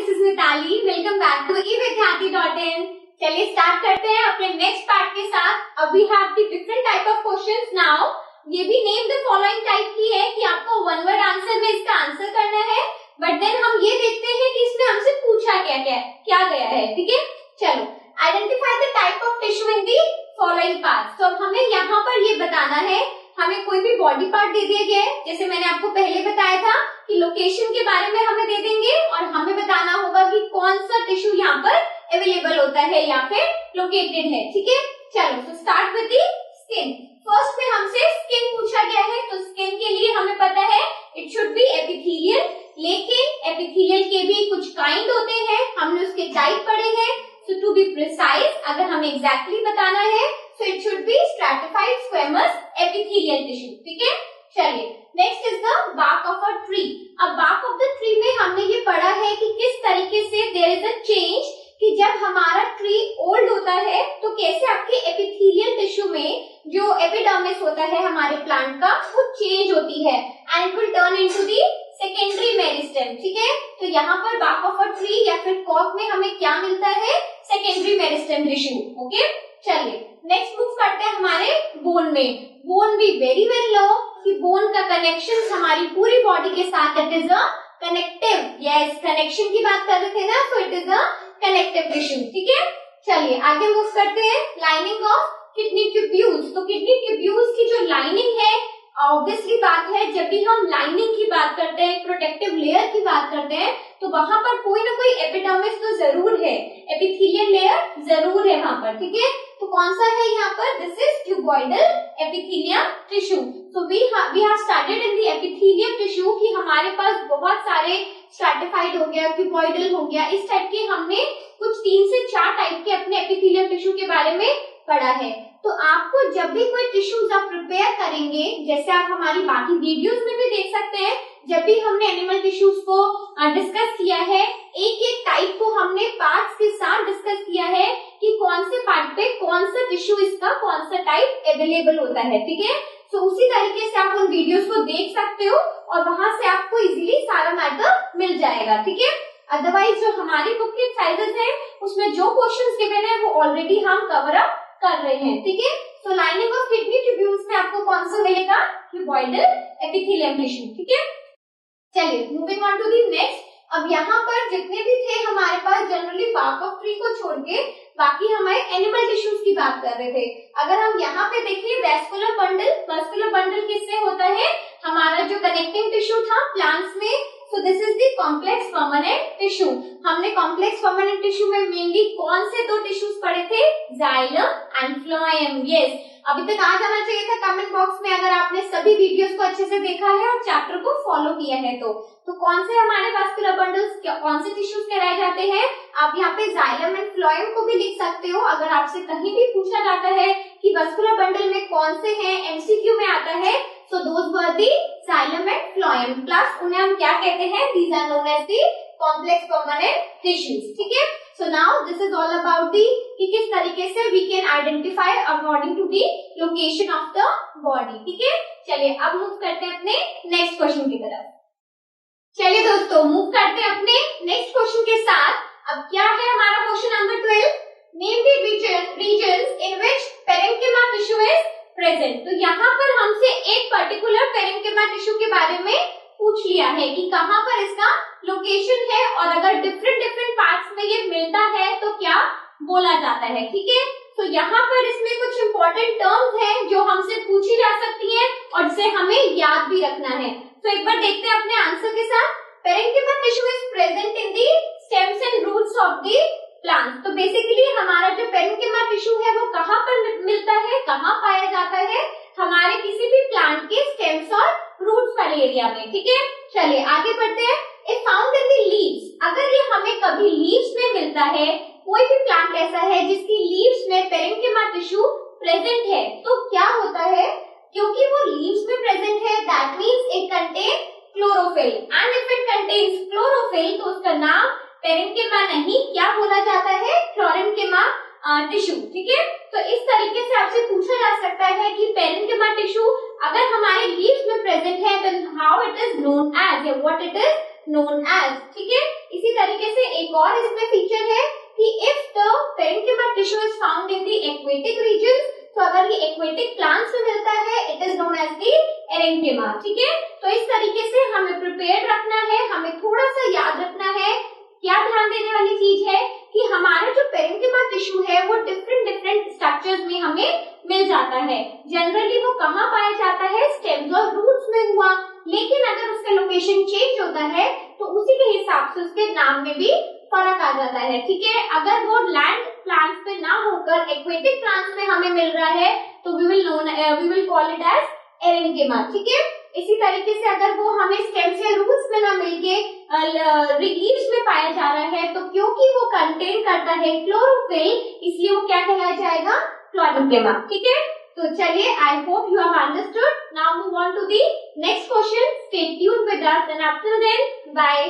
This is Mitali. Welcome back to evidyarthi.in। चलिए start करते हैं अपने नेक्स्ट पार्ट के साथ। अब we have the different type of questions now. ये भी नेम द फॉलोइंग टाइप की है कि आपको वन वर्ड आंसर में इसका आंसर करना है, बट देन हम ये देखते हैं कि इसमें हमसे पूछा क्या गया है। ठीक है, चलो identify the type of tissue in the following parts. तो हमें यहाँ पर ये बताना है, हमें कोई भी बॉडी पार्ट दे दिया गया है, जैसे मैंने आपको पहले बताया था कि लोकेशन के बारे में हमें दे देंगे और हमें बताना होगा कि कौन सा टिश्यू यहाँ पर अवेलेबल होता है या फिर लोकेटेड है। ठीक है, चलो तो start with the skin. First में हमसे स्किन पूछा गया है, तो स्किन के लिए हमें पता है इट शुड बी एपिथेलियल, लेकिन एपिथेलियल के भी कुछ काइंड होते हैं, हमने उसके टाइप पढ़े हैं। सो टू बी प्रिसाइज, अगर हमें एग्जैक्टली बताना है, so it should be stratified squamous epithelial tissue। ठीक है, चलिए next is the bark of a tree। अब bark of the tree में हमने ये पढ़ा है कि किस तरीके से there is a change, कि जब हमारा ट्री ओल्ड होता है तो कैसे आपके एपिथेलियल टिश्यू में जो एपिडर्मिस होता है हमारे प्लांट का वो चेंज होती है and it will turn into the secondary meristem. ठीक है, तो यहाँ पर bark of a tree या फिर कॉक में हमें क्या मिलता है, सेकेंडरी मेरिस्टेम टिश्यू। ओके, चलिए नेक्स्ट मूव करते हैं हमारे बोन में। बोन भी वेरी वेल नो कि बोन का कनेक्शन हमारी पूरी बॉडी के साथ it is a connective, yes connection की बात कर रहे थे ना, so it is a connective tissue. ठीक है, चलिए आगे मूव करते हैं। Lining of kidney tubules. तो किडनी ट्यूब्यूल्स की जो लाइनिंग है, ऑब्वियसली बात है जब भी हम लाइनिंग की बात करते हैं, प्रोटेक्टिव लेयर की बात करते हैं, तो वहां पर कोई ना कोई एपिडर्मिस तो जरूर है, एपिथेलियल लेयर जरूर है वहां पर। ठीक है, तो कौन सा है यहाँ पर, this is cuboidal epithelium tissue. So we have started in the epithelium tissue कि हमारे पास बहुत सारे स्ट्रैटिफाइड हो गया, ट्यूबॉइडल हो गया, इस टाइप के हमने कुछ 3 से 4 टाइप के अपने एपिथेलियम टिश्यू के बारे में पढ़ा है। तो आपको जब भी कोई टिश्यूज आप प्रिपेयर करेंगे, जैसे आप हमारी बाकी वीडियोस में भी देख सकते हैं, जब भी हमने एनिमल टिश्यूज को डिस्कस किया है, एक एक टाइप को हमने पार्ट्स के साथ डिस्कस किया है कि कौन से पार्ट पे कौन सा टिश्यू इसका कौन सा टाइप अवेलेबल होता है। ठीक है, तो उसी तरीके से आप उन वीडियोस को देख सकते हो और वहां से आपको इजीली सारा मैटर मिल जाएगा। ठीक है, अदरवाइज जो हमारी बुक के साइजेस है उसमें जो क्वेश्चंस गिवन है वो ऑलरेडी हम कवर अप कर रहे हैं। ठीक है, तो लाइनिंग ऑफ किडनी ट्यूब्यूल्स में आपको कौन सा मिलेगा, ट्यूबॉइडल एपिथेलियम टिश्यू। ठीक है, चलिए moving on to the next. अब यहाँ पर जितने भी थे हमारे पास जनरली bark ऑफ ट्री को छोड़ के बाकी हमारे एनिमल टिश्यूज की बात कर रहे थे। अगर हम यहाँ पे देखें वेस्कुलर बंडल, वेस्कुलर बंडल किससे होता है, हमारा जो कनेक्टिंग टिश्यू था प्लांट्स में, so this is the complex permanent tissue. हमने कॉम्प्लेक्स परमानेंट टिश्यू में मेनली कौन से 2 टिश्यूज पढ़े थे, जाइलम एंड फ्लोएम। यस, अभी तक आ जाना चाहिए था कमेंट बॉक्स में अगर आपने सभी वीडियोस को अच्छे से देखा है और चैप्टर को फॉलो किया है। तो कौन से हमारे वास्कुलर बंडल्स, कौन से टिश्यूज कहलाए जाते हैं, आप यहाँ पे जाइलम एंड फ्लोएम को भी लिख सकते हो। अगर आपसे कहीं भी पूछा जाता है कि वास्कुलर बंडल में कौन से हैं, एमसीक्यू में आता है, so those were the xylem and phloem, plus उन्हें हम क्या कहते हैं, these are known as the complex permanent tissues. ठीक है, so now this is all about the कि किस तरीके से we can identify according to the location of the body. ठीक है, चलिए अब मूव करते हैं अपने नेक्स्ट क्वेश्चन की तरफ। चलिए दोस्तों मूव करते हैं अपने नेक्स्ट क्वेश्चन के साथ। अब क्या है हमारा question number 12, name the regions in which parenchyma tissue is present. तो यहाँ पर हमसे एक पर्टिकुलर पेरेन्किमा टिश्यू के बारे में पूछ लिया है कि कहाँ पर इसका लोकेशन है और अगर डिफरेंट पार्ट्स में ये मिलता है तो क्या बोला जाता है। ठीक है, तो यहाँ पर इसमें कुछ इंपॉर्टेंट टर्म्स हैं जो हमसे पूछी जा सकती हैं और जिसे हमें याद भी रखना है। तो एक बार देखते हैं अपने आंसर के साथ। Parenchyma tissue is present in the stems and roots of the plant. तो बेसिकली हमारा जो पेरेन्किमा टिश्यू है वो कहाँ पर मिलता है, कहाँ पाया जाता है, हमारे किसी भी प्लांट के स्टेम्स और रूट्स वाले एरिया में। ठीक है, चलिए आगे बढ़ते हैं। If found in the leaves, अगर ये हमें कभी लीव्स में मिलता है, कोई भी प्लांट ऐसा है जिसकी लीव्स में पेरेन्किमा टिश्यू प्रेजेंट है, तो क्या होता है, क्योंकि वो लीव्स में प्रेजेंट है that means it contain chlorophyll and if it contains chlorophyll तो उसका नाम पेरेन्किमा नहीं क्या बोला जाता है, फ्लोरेन्किमा टिश्यू। ठीक है, तो इस तरीके से आपसे पूछा जा सकता है कि पेरेन्किमा टिश्यू अगर हमारे लीव्स में प्रेजेंट है then how it is known as, या what it is known as, ठीक है। इसी तरीके से एक और इसमें फीचर है कि if the parenchyma tissue is found in the aquatic regions, तो अगर ये aquatic plants में मिलता है it is known as the parenchyma, ठीक है। तो इस तरीके से हमें प्रिपेयर रखना है, हमें थोड़ा सा याद रखना है। क्या ध्यान देने वाली चीज है कि हमारा जो पेरेंकिमा टिश्यू है वो डिफरेंट स्ट्रक्चर्स में हमें मिल जाता है। जनरली वो कहाँ पाया जाता है, स्टेम्स और रूट्स में हुआ, लेकिन अगर उसका लोकेशन चेंज होता है तो उसी के हिसाब से उसके नाम में भी फर्क आ जाता है, ठीक है। अगर वो लैंड प्लांट्स पे ना होकर एक्वेटिक प्लांट्स में हमें मिल रहा है तो we will call it as aerenchyma, ठीक है। इसी तरीके से अगर वो हमें स्टेम्स या रूट्स में ना मिलके लीव्स में पाया जा रहा है तो क्योंकि वो कंटेन करता है क्लोरोफिल, इसलिए वो क्या कहलाया जाएगा, फ्लोरेंकिमा, ठीक है। तो चलिए, I hope you have understood. Now move on to the next question. Stay tuned with us and up till then bye.